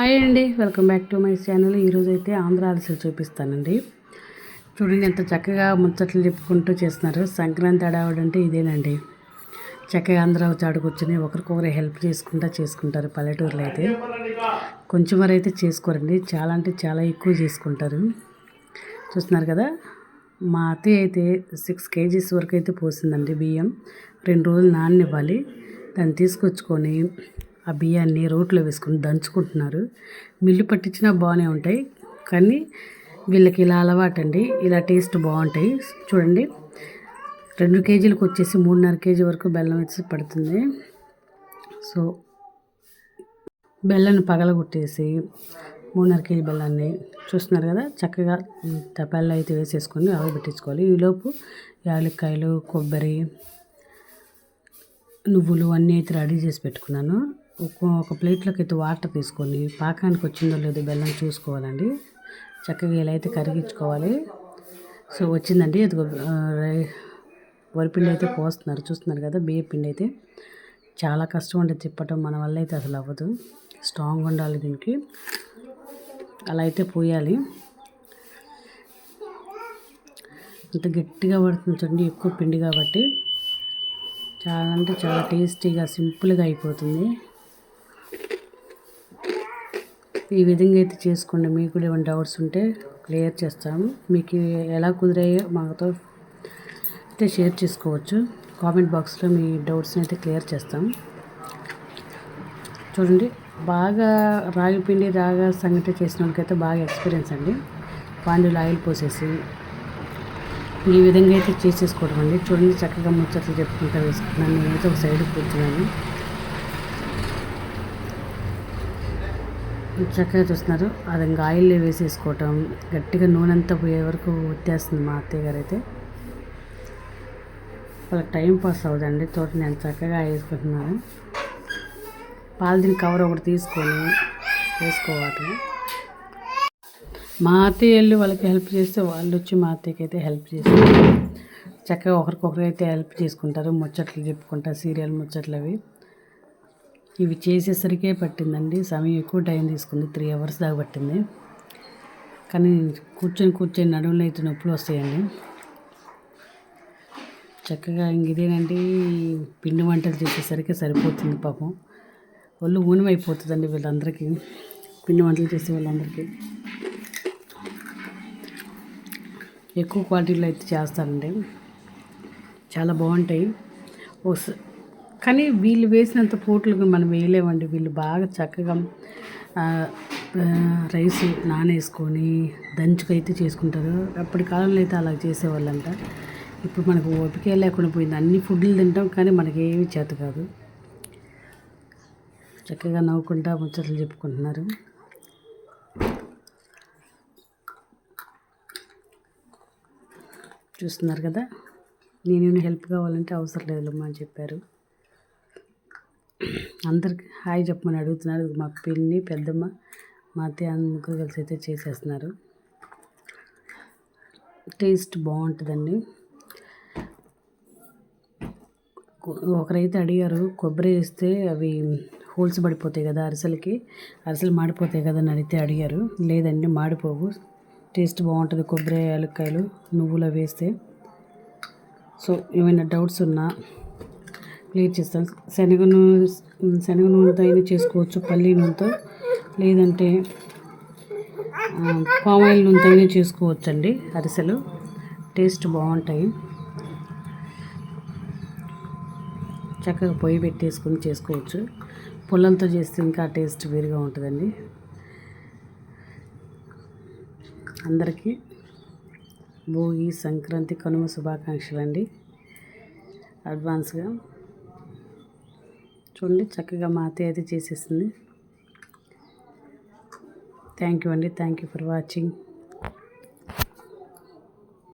Hi అండి, welcome back to my channel. ఈరోజు అయితే ఆంధ్ర అరిసెలు చూపిస్తానండి. చూడండి ఎంత చక్కగా ముచ్చట్లు చెప్పుకుంటూ చేస్తున్నారు. సంక్రాంతి అడావిడంటే ఇదేనండి. చక్కగా అందరూ చాటుకొచ్చుని ఒకరికొకరు హెల్ప్ చేసుకుంటారు. పల్లెటూరులో అయితే కొంచెం వరకు అయితే చేసుకోరండి, చాలా అంటే చాలా ఎక్కువ చేసుకుంటారు. చూస్తున్నారు కదా, మా అత్తయ్య అయితే 6 kgs వరకు అయితే పోసిందండి బియ్యం. 2 రోజులు నాననివ్వాలి. దాన్ని తీసుకొచ్చుకొని ఆ బియ్యాన్ని రోట్లో వేసుకొని దంచుకుంటున్నారు. మిల్లు పట్టించినా బాగానే ఉంటాయి, కానీ వీళ్ళకి ఇలా అలవాటండి. ఇలా టేస్ట్ బాగుంటాయి. చూడండి, 2 kgలకు వచ్చేసి 3.5 kg వరకు బెల్లం వేసి పడుతుంది. సో బెల్లాన్ని పగలగొట్టేసి 3.5 kg బెల్లాన్ని చూస్తున్నారు కదా, చక్కగా తపాల్లో అయితే వేసేసుకొని ఆరబెట్టించుకోవాలి. ఈలోపు యాలక్కాయలు, కొబ్బరి, నువ్వులు అన్నీ అయితే రెడీ చేసి పెట్టుకున్నాను. ఒక ప్లేట్లోకి అయితే వాటర్ తీసుకొని పాకానికి వచ్చిందో లేదో బెల్లం చూసుకోవాలండి. చక్కగా ఇలా అయితే కరిగించుకోవాలి. సో వచ్చిందండి. అది వరిపిండి అయితే పోస్తున్నారు. చూస్తున్నారు కదా, బియ్య పిండి అయితే చాలా కష్టం ఉంటుంది తిప్పటం. మన వల్ల అయితే అసలు అవ్వదు. స్ట్రాంగ్ ఉండాలి దీనికి. అలా అయితే పోయాలి. అంత గట్టిగా పడుతుంది చూడండి, ఎక్కువ పిండి కాబట్టి చాలా అంటే చాలా టేస్టీగా సింపుల్గా అయిపోతుంది. ఈ విధంగా అయితే చేసుకోండి. మీకు కూడా ఏమైనా డౌట్స్ ఉంటే క్లియర్ చేస్తాము. మీకు ఎలా కుదిరాయో మాతో అయితే షేర్ చేసుకోవచ్చు. కామెంట్ బాక్స్లో మీ డౌట్స్ని అయితే క్లియర్ చేస్తాం. చూడండి, బాగా రాగి పిండి సంగటి చేసిన వాళ్ళకైతే బాగా ఎక్స్పీరియన్స్ అండి. పాండీలో ఆయిల్ పోసేసి ఈ విధంగా అయితే చేసేసుకోవడం అండి. చూడండి, చక్కగా ముచ్చట్లు చెప్పుకుంటూ వేసుకున్నాను. నేనైతే ఒక సైడ్ కూర్చున్నాను. చక్కగా చూస్తున్నారు. అది ఇంకా ఆయిల్లో వేసేసుకోవటం, గట్టిగా నూనె అంతా పోయే వరకు వచ్చేస్తుంది మా అత్తయ్య గారు అయితే. వాళ్ళకి టైం పాస్ అవుతుందండి. తోట నేను చక్కగా వేసుకుంటున్నాను. పాలిథిన్ కవర్ ఒకటి తీసుకొని వేసుకోవాలి. మా అత్తయ్య వెళ్ళి వాళ్ళకి హెల్ప్ చేస్తే వాళ్ళు వచ్చి మా అత్తయ్యకి అయితే హెల్ప్ చేస్తారు. చక్కగా ఒకరికొకరు అయితే హెల్ప్ చేసుకుంటారు. ముచ్చట్లు చెప్పుకుంటారు, సీరియల్ ముచ్చట్లు అవి. ఇవి చేసేసరికే పట్టిందండి సమయం, ఎక్కువ టైం తీసుకుంది. 3 hours దాకా పట్టింది. కానీ కూర్చొని నడుములు అయితే నొప్పులు వస్తాయండి. చక్కగా ఇదేనండి, పిండి వంటలు చేసేసరికి సరిపోతుంది. పాపం ఒళ్ళు ఊనమైపోతుందండి వీళ్ళందరికీ, పిండి వంటలు చేసే వాళ్ళందరికీ. ఎక్కువ క్వాలిటీలో అయితే చేస్తారండి, చాలా బాగుంటాయి. కానీ వీళ్ళు వేసినంత పోట్లుగా మనం వేయలేమండి. వీళ్ళు బాగా చక్కగా రైస్ నానేసుకొని దంచుకైతే చేసుకుంటారు. అప్పటి కాలంలో అయితే అలా చేసేవాళ్ళంట. ఇప్పుడు మనకు ఓపిక లేకుండా పోయింది. అన్ని ఫుడ్లు తింటాం, కానీ మనకి ఏమీ చేత కాదు. చక్కగా నవ్వుకుంటా ముచ్చట్లు చెప్పుకుంటున్నారు. చూస్తున్నారు కదా, నేను హెల్ప్ కావాలంటే అవసరం లేదమ్మా అని చెప్పారు. అందరికి హాయ్ చెప్పమని అడుగుతున్నారు. మా పిన్ని, పెద్దమ్మ, మా అత్తయ్య ముగ్గురు కలిసి అయితే చేసేస్తున్నారు. టేస్ట్ బాగుంటుందండి. ఒకరైతే అడిగారు, కొబ్బరి వేస్తే అవి హోల్స్ పడిపోతాయి కదా అరిసెలు మాడిపోతాయి కదా అని అయితే అడిగారు. లేదండి, మాడిపోవు. టేస్ట్ బాగుంటుంది కొబ్బరి, యాలక్కాయలు, నువ్వులు వేస్తే. సో ఏమైనా డౌట్స్ ఉన్నా క్లియర్ చేస్తాను. శనగ నూనెతో అయినా చేసుకోవచ్చు, పల్లి నూనెతో, లేదంటే పామ్ ఆయిల్ నూనెతో అయినా చేసుకోవచ్చు అండి. అరిసెలు టేస్ట్ బాగుంటాయి. చక్కగా పొయ్యి పెట్టేసుకొని చేసుకోవచ్చు. పుల్లలతో చేస్తే ఇంకా టేస్ట్ వేరుగా ఉంటుందండి. అందరికీ భోగి, సంక్రాంతి, కనుమ శుభాకాంక్షలు అండి అడ్వాన్స్గా. చూడండి, చక్కగా మా అత్తయ్య అయితే చేసేసింది. థ్యాంక్ యూ అండి. Thank you for watching.